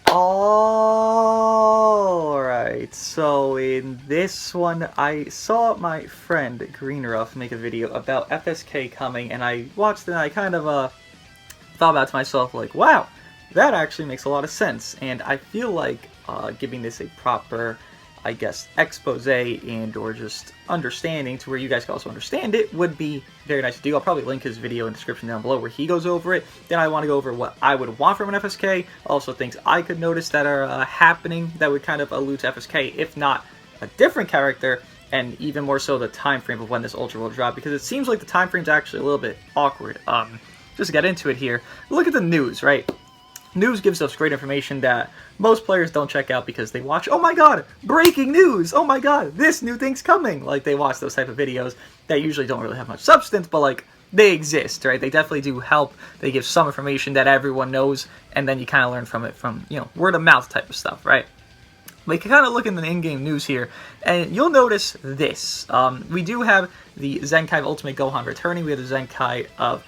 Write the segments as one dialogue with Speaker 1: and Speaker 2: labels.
Speaker 1: Alright, so in this one, I saw my friend Greenruff make a video about FSK coming, and I watched it and I kind of thought about to myself, like, wow, that actually makes a lot of sense, and I feel like giving this a proper, I guess, expose and or just understanding to where you guys can also understand it would be very nice to do. I'll probably link his video in the description down below where he goes over it. Then I want to go over what I would want from an FSK, also things I could notice that are happening that would kind of allude to FSK, if not a different character, and even more so the time frame of when this Ultra will drop, because it seems like the time frame's actually a little bit awkward. Just to get into it here, look at the news, right? News gives us great information that most players don't check out because they watch, oh my god, breaking news, oh my god, this new thing's coming. Like, they watch those type of videos that usually don't really have much substance, but like, they exist, right? They definitely do help. They give some information that everyone knows, and then you kind of learn from it from, you know, word of mouth type of stuff, right? We can kind of look in the in-game news here, and you'll notice this. We do have the Zenkai of Ultimate Gohan returning. We have the Zenkai of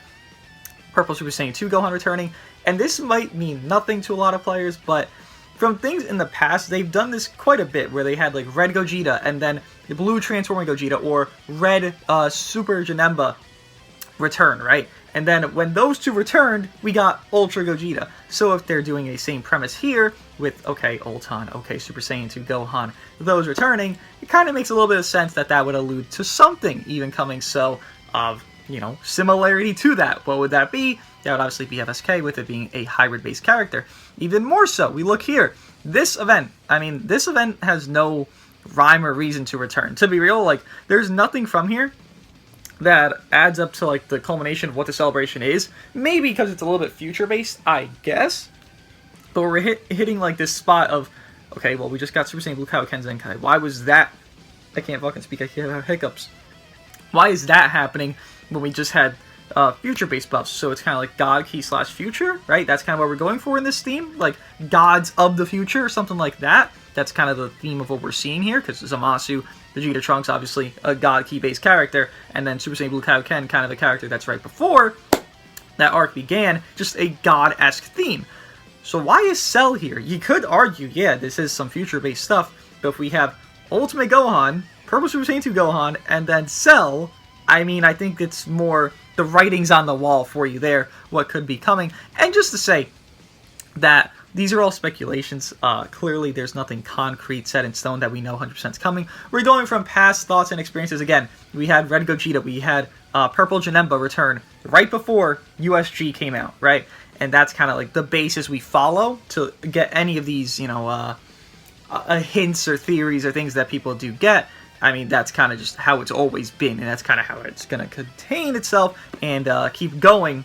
Speaker 1: Purple Super Saiyan 2 Gohan returning, and this might mean nothing to a lot of players, but from things in the past, they've done this quite a bit, where they had like Red Gogeta and then the Blue Transforming Gogeta, or Red Super Janemba return, right? And then when those two returned, we got Ultra Gogeta. So if they're doing a same premise here with, okay, Ulton, okay, Super Saiyan 2 Gohan, those returning, it kind of makes a little bit of sense that that would allude to something even coming so of, you know, similarity to that. What would that be? That would obviously be FSK, with it being a hybrid-based character. Even more so, we look here. This event, I mean, this event has no rhyme or reason to return. To be real, like, there's nothing from here that adds up to, like, the culmination of what the celebration is. Maybe because it's a little bit future-based, I guess. But we're hitting, like, this spot of, okay, well, we just got Super Saiyan Blue Kaioken Zenkai. Why was that? I can't fucking speak, I can't have hiccups. Why is that happening when we just had future-based buffs? So it's kind of like God Key / future, right? That's kind of what we're going for in this theme, like gods of the future or something like that. That's kind of the theme of what we're seeing here, because Zamasu, Vegeta Trunks, obviously a God Key-based character, and then Super Saiyan Blue Kaioken, kind of a character that's right before that arc began, just a God-esque theme. So why is Cell here? You could argue, yeah, this is some future-based stuff, but if we have Ultimate Gohan, Purple Super Saiyan 2 Gohan, and then Cell, I mean, I think it's more the writing's on the wall for you there, what could be coming. And just to say that these are all speculations. Clearly, there's nothing concrete set in stone that we know 100% is coming. We're going from past thoughts and experiences. Again, we had Red Gogeta, we had Purple Janemba return right before USG came out, right? And that's kind of like the basis we follow to get any of these, you know, hints or theories or things that people do get. I mean, that's kind of just how it's always been, and that's kind of how it's going to contain itself and keep going,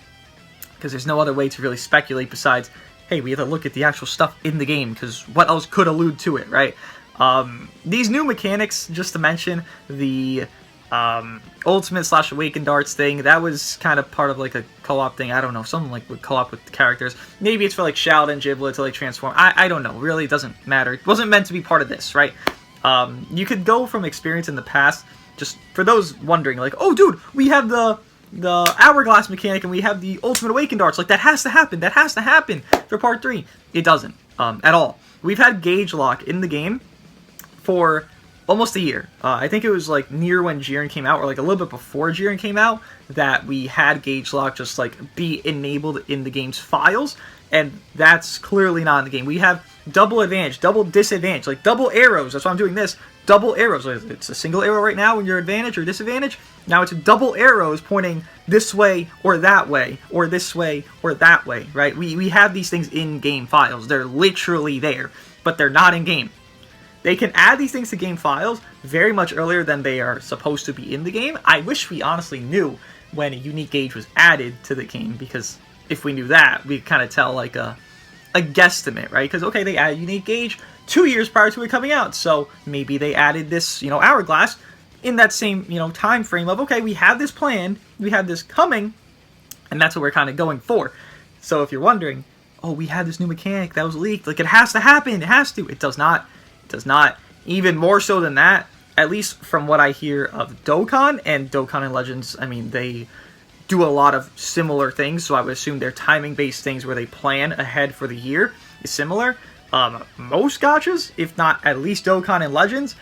Speaker 1: because there's no other way to really speculate besides, hey, we have to look at the actual stuff in the game, because what else could allude to it, right? These new mechanics, just to mention, the Ultimate / Awakened Darts thing, that was kind of part of like a co-op thing. I don't know, something like would co-op with the characters. Maybe it's for like Shao and Giblet to like transform. I don't know, really, it doesn't matter. It wasn't meant to be part of this, right? You could go from experience in the past, just for those wondering, like, oh dude, we have the Hourglass mechanic and we have the Ultimate Awakened Darts, like that has to happen for part 3. It doesn't, at all. We've had Gauge Lock in the game for almost a year. I think it was like near when Jiren came out, or like a little bit before Jiren came out, that we had Gauge Lock just like be enabled in the game's files, and that's clearly not in the game. We have double advantage, double disadvantage, like double arrows. That's why I'm doing this. Double arrows. It's a single arrow right now when you're advantage or disadvantage. Now it's double arrows pointing this way or that way, or this way or that way, right? We have these things in game files. They're literally there, but they're not in game. They can add these things to game files very much earlier than they are supposed to be in the game. I wish we honestly knew when a unique gauge was added to the game, because if we knew that, we'd kind of tell like a guesstimate, right? Because, okay, they added unique gauge 2 years prior to it coming out, so maybe they added this, you know, Hourglass in that same, you know, time frame of, okay, we have this planned, we have this coming, and that's what we're kind of going for. So if you're wondering, oh, we had this new mechanic that was leaked, like, it has to happen, it has to. It does not. It does not. Even more so than that, at least from what I hear of Dokkan and Legends, I mean, they do a lot of similar things, so I would assume they're timing-based things where they plan ahead for the year. is similar. Most gachas, if not at least Dokkan and Legends,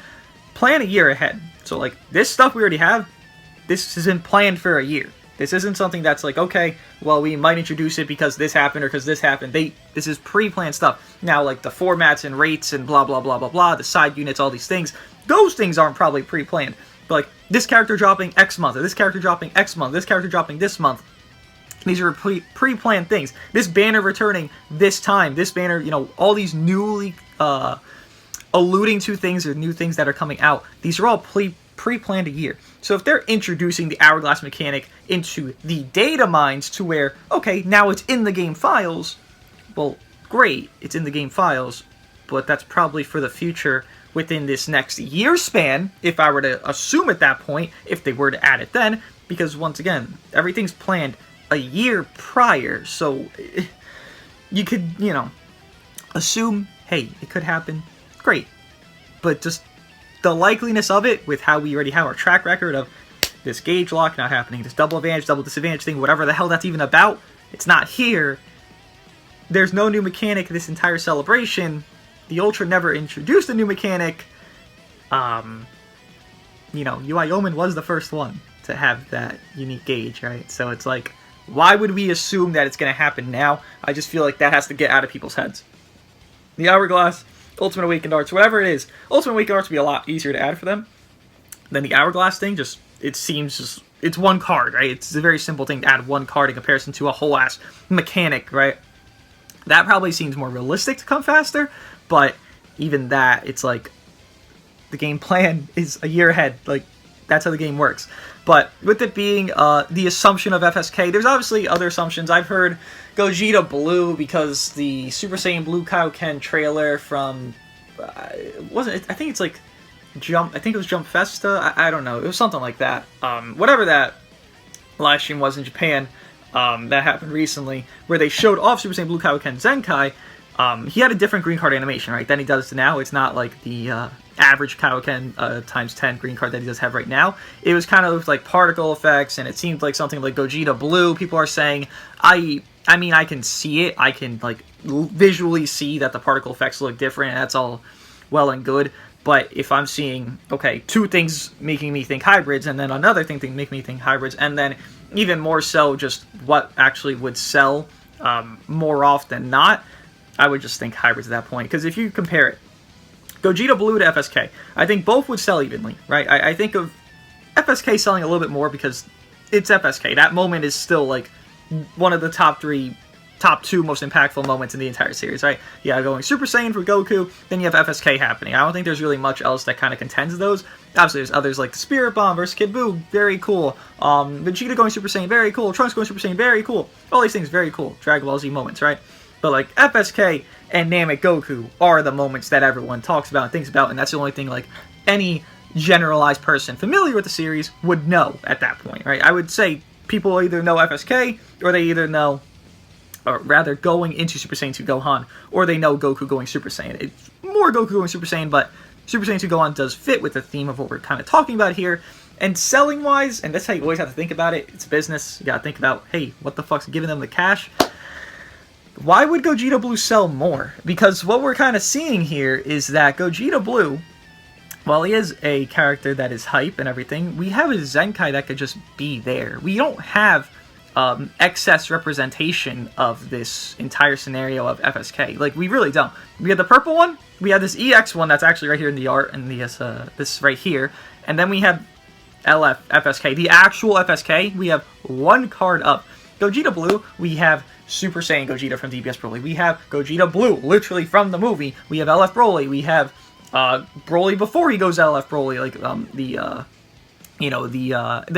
Speaker 1: plan a year ahead. So like this stuff we already have, this has been planned for a year. This isn't something that's like, okay, well, we might introduce it because this happened or because this happened. This is pre-planned stuff. Now, like the formats and rates and blah, blah, blah, blah, blah, the side units, all these things, those things aren't probably pre-planned. But like this character dropping X month, or this character dropping X month, this character dropping this month. These are pre-planned things. This banner returning this time, this banner, you know, all these newly alluding to things or new things that are coming out. These are all pre-planned a year. So if they're introducing the hourglass mechanic into the data mines to where, okay, now it's in the game files, well, great, it's in the game files, but that's probably for the future within this next year span, if I were to assume at that point, if they were to add it then, because once again, everything's planned a year prior, so you could, you know, assume, hey, it could happen, great, but just the likeliness of it with how we already have our track record of this gauge lock not happening, this double advantage, double disadvantage thing, whatever the hell that's even about, it's not here. There's no new mechanic this entire celebration. The Ultra never introduced a new mechanic. You know, UI Omen was the first one to have that unique gauge, right? So it's like, why would we assume that it's going to happen now? I just feel like that has to get out of people's heads. The Hourglass, Ultimate Awakened Arts, whatever it is, Ultimate Awakened Arts would be a lot easier to add for them than the Hourglass thing. Just, it seems just, it's one card, right? It's a very simple thing to add one card in comparison to a whole ass mechanic, right? That probably seems more realistic to come faster, but even that, it's like, the game plan is a year ahead. Like, that's how the game works. But with it being the assumption of FSK, there's obviously other assumptions. I've heard Gogeta Blue because the Super Saiyan Blue Kaioken trailer from I think it's like Jump. I think it was Jump Festa. I don't know. It was something like that. Whatever that live stream was in Japan, that happened recently, where they showed off Super Saiyan Blue Kaioken Zenkai. He had a different green card animation, right, than he does now. It's not like the average Kaioken times 10 green card that he does have right now. It was kind of like particle effects, and it seemed like something like Gogeta Blue. People are saying, I mean, I can see it. I can like visually see that the particle effects look different, and that's all well and good. But if I'm seeing, okay, two things making me think hybrids, and then another thing making me think hybrids, and then even more so just what actually would sell more often than not, I would just think hybrids at that point. Because if you compare it, Gogeta Blue to FSK, I think both would sell evenly, right? I think of FSK selling a little bit more because it's FSK. That moment is still like one of the top two most impactful moments in the entire series, right? Yeah, going Super Saiyan for Goku, then you have FSK happening. I don't think there's really much else that kind of contends those. Obviously, there's others like the Spirit Bomb versus Kid Buu, very cool. Vegeta going Super Saiyan, very cool. Trunks going Super Saiyan, very cool. All these things, very cool. Dragon Ball Z moments, right? But like FSK and Namek Goku are the moments that everyone talks about and thinks about, and that's the only thing like any generalized person familiar with the series would know at that point, right? I would say people either know FSK, or they either know, or rather going into Super Saiyan 2 Gohan, or they know Goku going Super Saiyan. It's more Goku going Super Saiyan, but Super Saiyan 2 Gohan does fit with the theme of what we're kind of talking about here. And selling-wise, and that's how you always have to think about it, it's business. You gotta think about, hey, what the fuck's giving them the cash? Why would Gogeta Blue sell more? Because what we're kind of seeing here is that Gogeta Blue, while he is a character that is hype and everything, we have a Zenkai that could just be there. We don't have excess representation of this entire scenario of FSK. Like, we really don't. We have the purple one, we have this EX one that's actually right here in the art, and this right here, and then we have FSK. The actual FSK, we have one card up. Gogeta Blue, we have Super Saiyan Gogeta from DBS Broly. We have Gogeta Blue, literally from the movie. We have LF Broly. We have Broly before he goes LF Broly, like the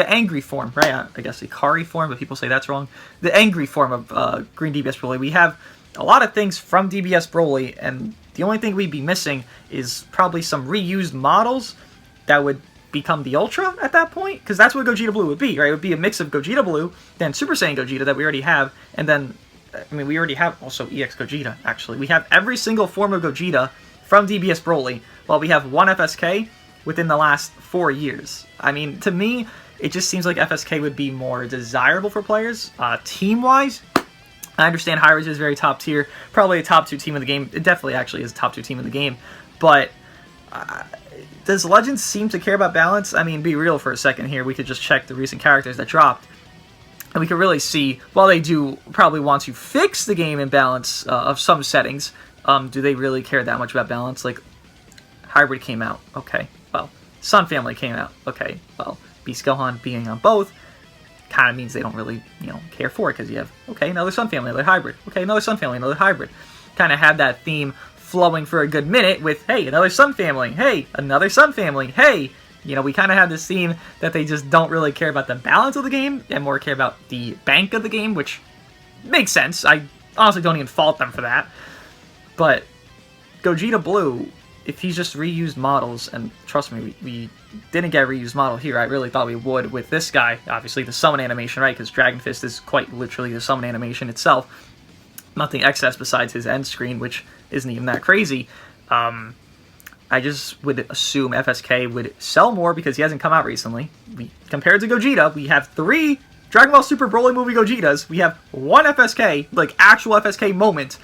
Speaker 1: angry form, right? I guess the Ikari form, but people say that's wrong. The angry form of Green DBS Broly. We have a lot of things from DBS Broly, and the only thing we'd be missing is probably some reused models that would become the Ultra at that point, because that's what Gogeta Blue would be, right? It would be a mix of Gogeta Blue, then Super Saiyan Gogeta that we already have, and then, I mean, we already have also EX Gogeta, actually. We have every single form of Gogeta from DBS Broly, while we have one FSK within the last 4 years. I mean, to me, it just seems like FSK would be more desirable for players. Team-wise, I understand Hybrids is very top tier, probably a top 2 team of the game. It definitely actually is a top 2 team of the game, but does Legends seem to care about balance? I mean, be real for a second here. We could just check the recent characters that dropped, and we can really see, while they do probably want to fix the game in balance of some settings, do they really care that much about balance? Like, Hybrid came out, okay, well, Sun Family came out, okay, well, Beast Gohan being on both kind of means they don't really, care for it, because you have, okay, another Sun Family, another Hybrid, okay, another Sun Family, another Hybrid. Kind of had that theme flowing for a good minute with, hey, another Sun Family, hey, another Sun Family, hey, we kind of have this theme that they just don't really care about the balance of the game and more care about the bank of the game, which makes sense. I honestly don't even fault them for that. But Gogeta Blue, if he's just reused models, and trust me, we didn't get a reused model here. I really thought we would with this guy. Obviously, the summon animation, right? Because Dragon Fist is quite literally the summon animation itself. Nothing excess besides his end screen, which isn't even that crazy. I just would assume FSK would sell more because he hasn't come out recently. Compared to Gogeta, we have 3 Dragon Ball Super Broly movie Gogetas. We have 1 FSK, like actual FSK moment.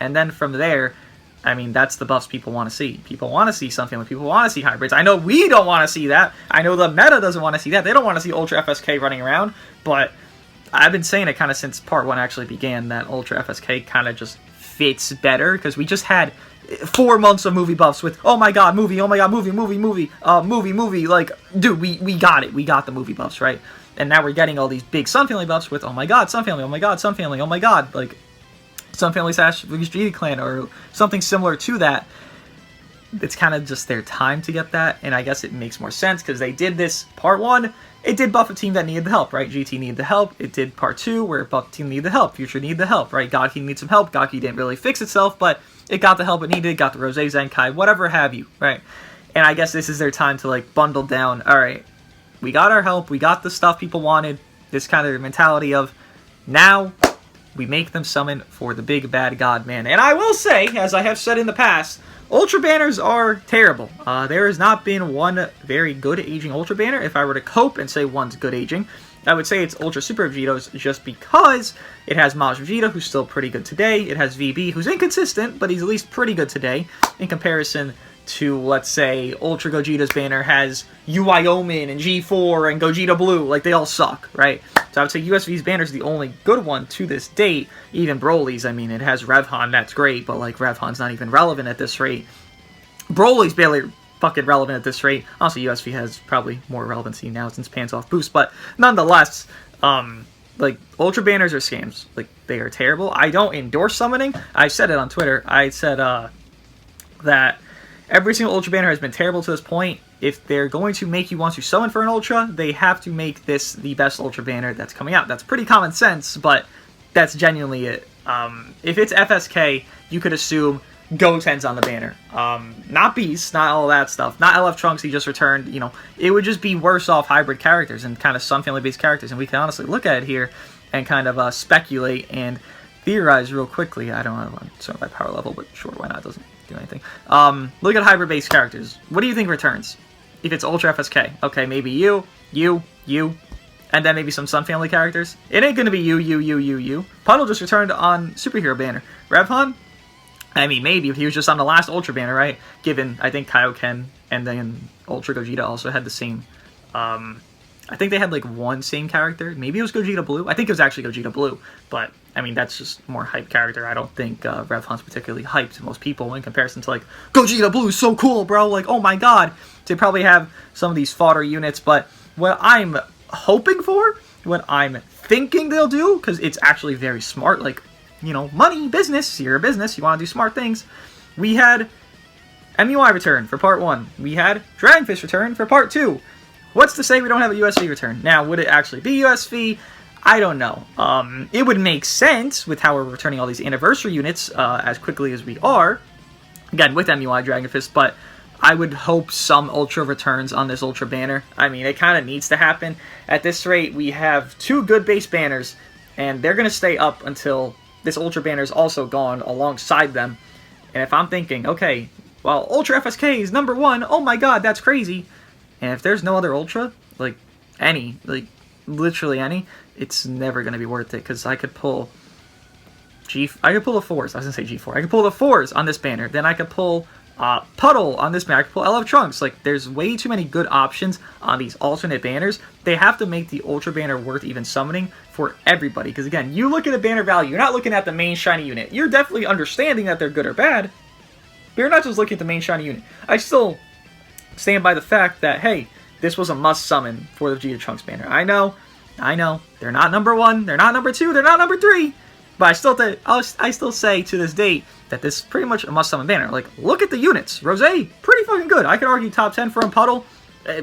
Speaker 1: And then from there, I mean, that's the buffs people want to see. People want to see something, like people want to see hybrids. I know we don't want to see that. I know the meta doesn't want to see that. They don't want to see Ultra FSK running around. But I've been saying it kind of since Part 1 actually began, that Ultra FSK kind of just fits better, because we just had 4 months of movie buffs with, oh my god, movie, oh my god, movie, like, dude, we got it. We got the movie buffs, right? And now we're getting all these big Sun Family buffs with, oh my god, Sun Family, oh my god, Sun Family, oh my god, like, Sun Family / Vegeta Clan, or something similar to that. It's kind of just their time to get that, and I guess it makes more sense, because they did this Part 1, it did buff a team that needed the help, right? GT needed the help. It did Part 2, where it buffed a team needed the help. Future needed the help, right? Gaki needs some help. Gaki didn't really fix itself, but it got the help it needed. It got the Rose Zenkai, whatever have you, right? And I guess this is their time to, like, bundle down, alright, we got our help, we got the stuff people wanted, this kind of mentality of, now we make them summon for the big bad god man. And I will say, as I have said in the past, Ultra Banners are terrible. There has not been one very good aging Ultra Banner. If I were to cope and say one's good aging, I would say it's Ultra Super Vegito's, just because it has Maj Vegeta, who's still pretty good today. It has VB, who's inconsistent, but he's at least pretty good today, in comparison to, let's say, Ultra Gogeta's banner has UIOMIN and G4 and Gogeta Blue. Like, they all suck, right? So I would say USV's banner is the only good one to this date. Even Broly's, I mean, it has Revhan, that's great, but, like, Revhan's not even relevant at this rate. Broly's barely fucking relevant at this rate. Honestly, USV has probably more relevancy now since Pants Off Boost, but nonetheless, like, Ultra Banners are scams. Like, they are terrible. I don't endorse summoning. I said it on Twitter. I said, that every single Ultra Banner has been terrible to this point. If they're going to make you want to summon for an Ultra, they have to make this the best Ultra Banner that's coming out. That's pretty common sense, but that's genuinely it. If it's FSK, you could assume Goten's on the banner. Not Beast, not all that stuff. Not LF Trunks, he just returned, It would just be worse off hybrid characters and kind of Sun Family-based characters, and we can honestly look at it here and kind of speculate and theorize real quickly. I don't know, I'm sorry by power level, but sure, why not? It doesn't do anything. Look at hybrid-based characters. What do you think returns? If it's Ultra FSK, okay, maybe you, and then maybe some Sun Family characters. It ain't gonna be you. Puddle just returned on Superhero Banner. Revhan? I mean, maybe if he was just on the last Ultra Banner, right? Given, I think Kaioken and then Ultra Gogeta also had the same, I think they had like one same character. Maybe it was Gogeta Blue. I think it was actually Gogeta Blue, but I mean, that's just more hype character. I don't think Revhan's particularly hyped to most people in comparison to like, Gogeta Blue is so cool, bro. Like, oh my god. They probably have some of these fodder units, but what I'm hoping for, what I'm thinking they'll do, because it's actually very smart, like, money, business, you're a business, you want to do smart things. We had MUI return for Part 1. We had Dragon Fist return for Part 2. What's to say we don't have a USV return? Now, would it actually be USV? I don't know. It would make sense with how we're returning all these anniversary units as quickly as we are. Again, with MUI Dragon Fist, but I would hope some Ultra returns on this Ultra banner. I mean, it kind of needs to happen. At this rate, we have 2 good base banners, and they're going to stay up until this Ultra banner is also gone alongside them. And if I'm thinking, okay, well, Ultra FSK is number 1, oh my god, that's crazy. And if there's no other Ultra, like, any, like, literally any, it's never going to be worth it, because I could pull I could pull the 4s. I was gonna say G4. I could pull the 4s on this banner. Then I could pull Puddle on this banner. I could pull LF Trunks. Like, there's way too many good options on these alternate banners. They have to make the Ultra banner worth even summoning for everybody. Because again, you look at a banner value, you're not looking at the main shiny unit. You're definitely understanding that they're good or bad, but you're not just looking at the main shiny unit. I still stand by the fact that, hey, this was a must summon for the Vegeta Trunks banner. I know, they're not number 1, they're not number 2, they're not number 3, but I still say to this date that this is pretty much a must summon banner. Like, look at the units. Rose, pretty fucking good. I could argue top 10 for him. Puddle.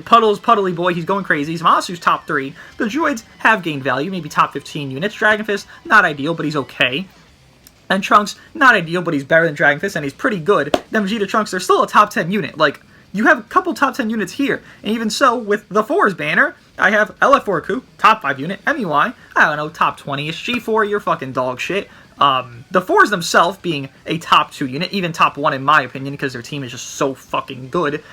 Speaker 1: Puddle's Puddly Boy, he's going crazy. Zamasu's top 3. The droids have gained value, maybe top 15 units. Dragon Fist, not ideal, but he's okay. And Trunks, not ideal, but he's better than Dragon Fist, and he's pretty good. Then Vegeta Trunks, they're still a top 10 unit. Like, you have a couple top 10 units here. And even so, with the 4's banner, I have LF4 top 5 unit, MUI, I don't know, top 20-ish. G4, you're fucking dog shit. The 4s themselves being a top 2 unit, even top 1 in my opinion, because their team is just so fucking good.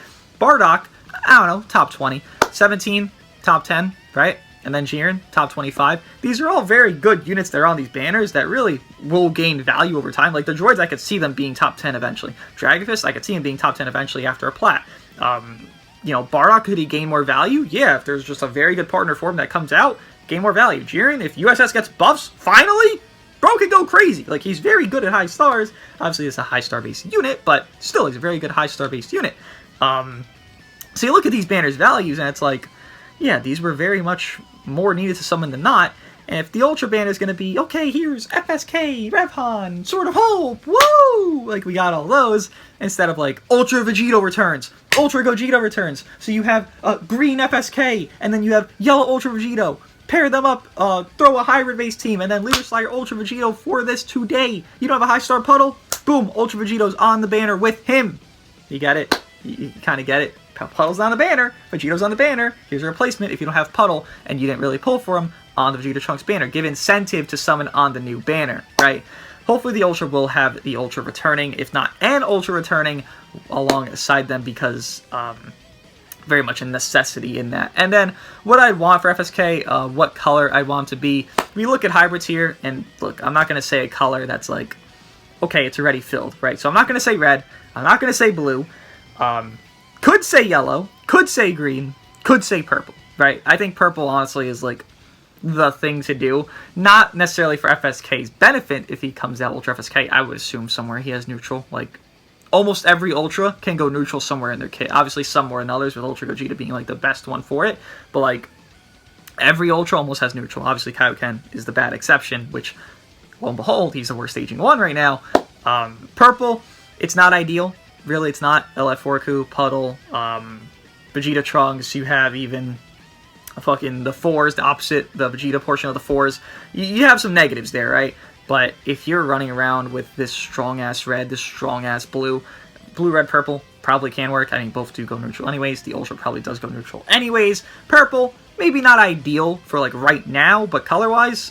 Speaker 1: Bardock, I don't know, top 20. 17, top 10, right? And then Jiren, top 25. These are all very good units that are on these banners that really will gain value over time. Like the droids, I could see them being top 10 eventually. Dragon Fist, I could see him being top 10 eventually after a plat. You know, Bardock, could he gain more value? Yeah, if there's just a very good partner for him that comes out, gain more value. Jiren, if USS gets buffs, finally, bro can go crazy. Like, he's very good at high stars. Obviously, it's a high star-based unit, but still, he's a very good high star-based unit. So you look at these banners' values, and it's like, yeah, these were very much more needed to summon than not. And if the Ultra banner is going to be, okay, here's FSK, Revhan, Sword of Hope, woo! Like, we got all those, instead of, like, Ultra Vegito returns, Ultra Gogeta returns. So you have green FSK, and then you have yellow Ultra Vegito. Pair them up, throw a hybrid-based team, and then Leader Slayer Ultra Vegito for this today. You don't have a high-star Puddle? Boom, Ultra Vegito's on the banner with him. You get it? You kind of get it? Puddle's on the banner, Vegito's on the banner. Here's a replacement if you don't have Puddle and you didn't really pull for him on the Vegeta Trunks banner. Give incentive to summon on the new banner, right? Hopefully the Ultra will have the Ultra returning, if not an Ultra returning alongside them, because very much a necessity in that. And then what I'd want for FSK, what color I want him to be. We look at hybrids here, and look, I'm not going to say a color that's like, okay, it's already filled, right? So I'm not going to say red, I'm not going to say blue, could say yellow, could say green, could say purple, right? I think purple, honestly, is, like, the thing to do. Not necessarily for FSK's benefit if he comes out Ultra FSK. I would assume somewhere he has neutral. Like, almost every Ultra can go neutral somewhere in their kit. Obviously, some more than others, with Ultra Gogeta being, like, the best one for it. But, like, every Ultra almost has neutral. Obviously, Kaioken is the bad exception, which, lo and behold, he's the worst staging one right now. Purple, it's not ideal. Really, it's not. LF4 Puddle, Vegeta Trunks, you have even fucking the 4s, the opposite, the Vegeta portion of the 4s. You have some negatives there, right? But if you're running around with this strong-ass red, this strong-ass blue, red, purple probably can work. I mean, both do go neutral anyways. The Ultra probably does go neutral anyways. Purple, maybe not ideal for, like, right now, but color-wise,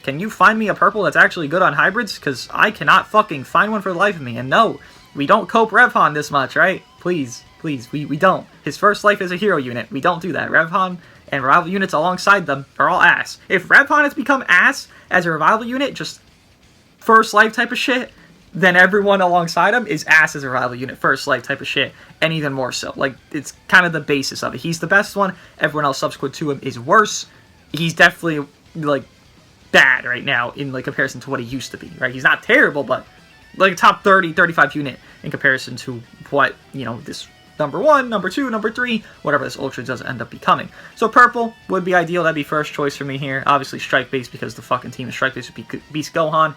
Speaker 1: can you find me a purple that's actually good on hybrids? Because I cannot fucking find one for the life of me. And no, we don't cope Revhan this much, right? Please, we don't. His first life is a hero unit. We don't do that. Revhan and rival units alongside them are all ass. If Revhan has become ass as a revival unit, just first life type of shit, then everyone alongside him is ass as a rival unit, first life type of shit, and even more so. Like, it's kind of the basis of it. He's the best one. Everyone else subsequent to him is worse. He's definitely, like, bad right now in, like, comparison to what he used to be, right? He's not terrible, but like a top 30, 35 unit in comparison to what, you know, this number 1, number 2, number 3, whatever this Ultra does end up becoming. So purple would be ideal. That'd be first choice for me here. Obviously strike-based because the fucking team is strike-based would be Beast Gohan.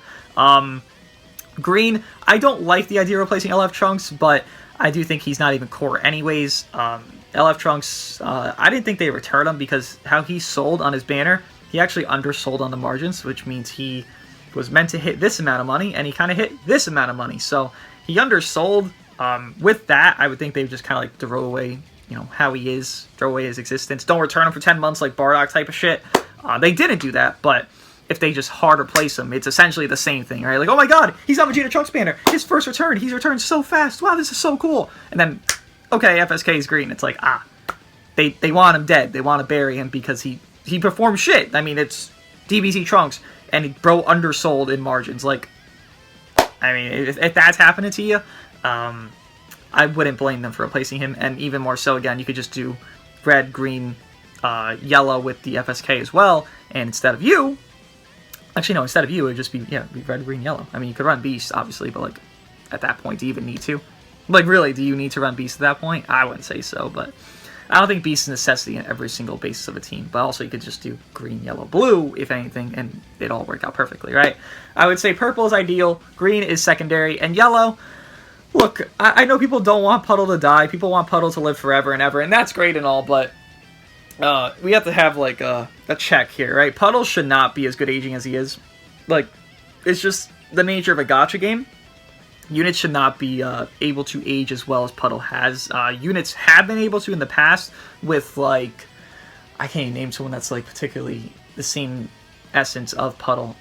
Speaker 1: Green, I don't like the idea of replacing LF Trunks, but I do think he's not even core anyways. LF Trunks, I didn't think they returned him because how he sold on his banner, he actually undersold on the margins, which means he was meant to hit this amount of money, and he kind of hit this amount of money. So he undersold. With that, I would think they would just kind of like throw away, you know, how he is, throw away his existence. Don't return him for 10 months like Bardock type of shit. They didn't do that, but if they just hard replace him, it's essentially the same thing, right? Like, oh my god, he's on Vegeta Trunks banner. His first return, he's returned so fast. Wow, this is so cool. And then, okay, FSK is green. It's like, they want him dead. They want to bury him because he performs shit. I mean, it's DBZ Trunks, and he bro undersold in margins. Like, I mean, if that's happening to you, I wouldn't blame them for replacing him. And even more so, again, you could just do red, green, yellow with the FSK as well. And instead of you, actually no, instead of you, it would just be red, green, yellow. I mean, you could run Beast, obviously, but like at that point, do you even need to? Like, really, do you need to run Beast at that point? I wouldn't say so, but I don't think Beast is a necessity in every single basis of a team. But also, you could just do green, yellow, blue, if anything, and it'd all work out perfectly, right? I would say purple is ideal, green is secondary, and yellow, look, I know people don't want Puddle to die. People want Puddle to live forever and ever, and that's great and all, but we have to have, like, a check here, right? Puddle should not be as good aging as he is. Like, it's just the nature of a gacha game. Units should not be able to age as well as Puddle has. Units have been able to in the past with, like, I can't even name someone that's, like, particularly the same essence of Puddle.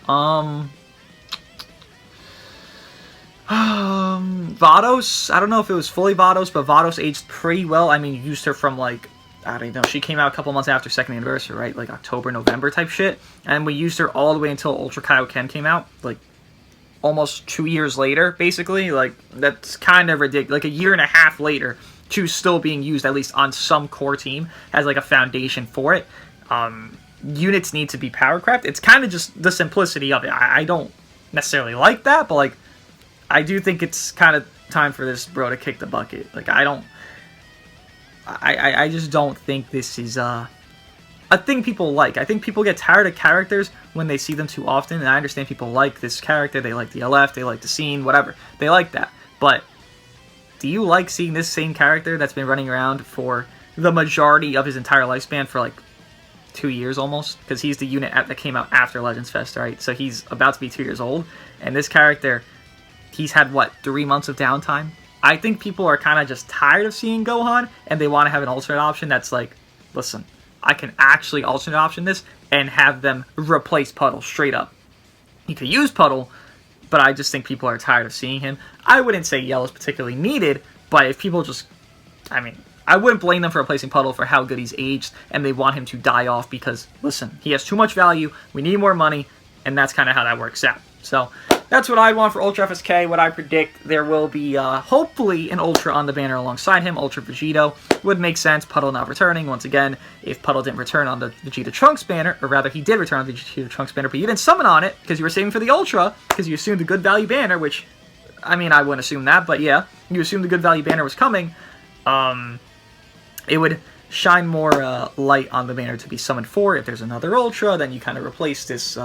Speaker 1: Vados, I don't know if it was fully Vados, but Vados aged pretty well. I mean, you used her from, like, I don't know, she came out a couple months after 2nd anniversary, right? Like, October, November type shit. And we used her all the way until Ultra Kaioken came out, like, almost 2 years later, basically. Like, that's kind of ridiculous. Like, a year and a half later, to still being used, at least on some core team, as, like, a foundation for it. Units need to be power crept. It's kind of just the simplicity of it. I don't necessarily like that, but, like, I do think it's kind of time for this bro to kick the bucket. Like, I just don't think this is a thing people like. I think people get tired of characters when they see them too often, and I understand people like this character, they like the LF, they like the scene, whatever. They like that. But do you like seeing this same character that's been running around for the majority of his entire lifespan for, like, 2 years almost? Because he's the unit that came out after Legends Fest, right? So he's about to be 2 years old, and this character, he's had, what, 3 months of downtime? I think people are kind of just tired of seeing Gohan, and they want to have an alternate option that's like, listen, I can actually alternate option this and have them replace Puddle straight up. You could use Puddle, but I just think people are tired of seeing him. I wouldn't say Yellow's particularly needed, but if people just, I mean, I wouldn't blame them for replacing Puddle for how good he's aged, and they want him to die off because, listen, he has too much value, we need more money, and that's kind of how that works out. So that's what I want for Ultra FSK. What I predict, there will be hopefully an Ultra on the banner alongside him. Ultra Vegito would make sense. Puddle not returning. Once again, if Puddle didn't return on the Vegeta Trunks banner, or rather he did return on the Vegeta Trunks banner, but you didn't summon on it because you were saving for the Ultra, because you assumed the good value banner, which, I mean, I wouldn't assume that, but yeah, you assumed the good value banner was coming, it would shine more light on the banner to be summoned for. If there's another Ultra, then you kind of replace this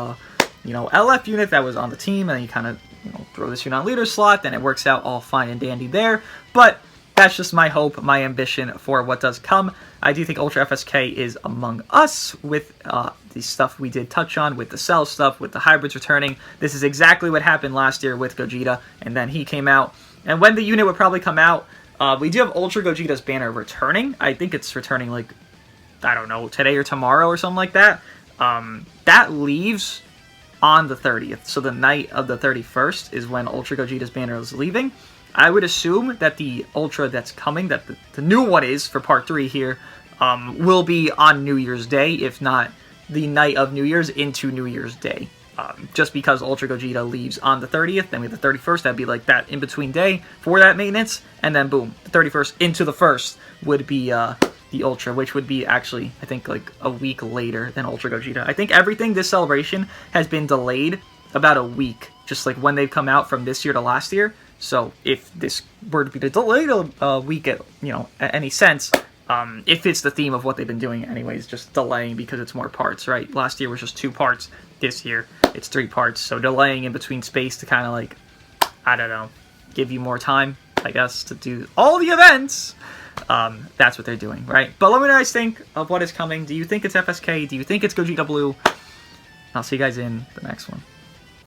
Speaker 1: you know, LF unit that was on the team, and then you kind of, you know, throw this unit on leader slot, then it works out all fine and dandy there. But that's just my hope, my ambition for what does come. I do think Ultra FSK is among us with the stuff we did touch on, with the Cell stuff, with the hybrids returning. This is exactly what happened last year with Gogeta, and then he came out. And when the unit would probably come out, we do have Ultra Gogeta's banner returning. I think it's returning, like, I don't know, today or tomorrow or something like that. That leaves on the 30th, so the night of the 31st is when Ultra Gogeta's banner is leaving. I would assume that the Ultra that's coming, that the new one is for Part 3 here, will be on New Year's Day, if not the night of New Year's into New Year's Day. Just because Ultra Gogeta leaves on the 30th, then we have the 31st, that'd be like that in-between day for that maintenance, and then boom, the 31st into the 1st would be the Ultra, which would be actually, I think, like a week later than Ultra Gogeta. I think everything this celebration has been delayed about a week, just like when they've come out from this year to last year. So if this were to be delayed a week at, you know, at any sense, it fits the theme of what they've been doing anyways, just delaying because it's more parts, right? Last year was just 2 parts. This year, it's 3 parts. So delaying in between space to kind of, like, I don't know, give you more time, I guess, to do all the events. That's what they're doing, right? But let me know what you guys think of what is coming. Do you think it's FSK? Do you think it's Gogeta Blue? I'll see you guys in the next one.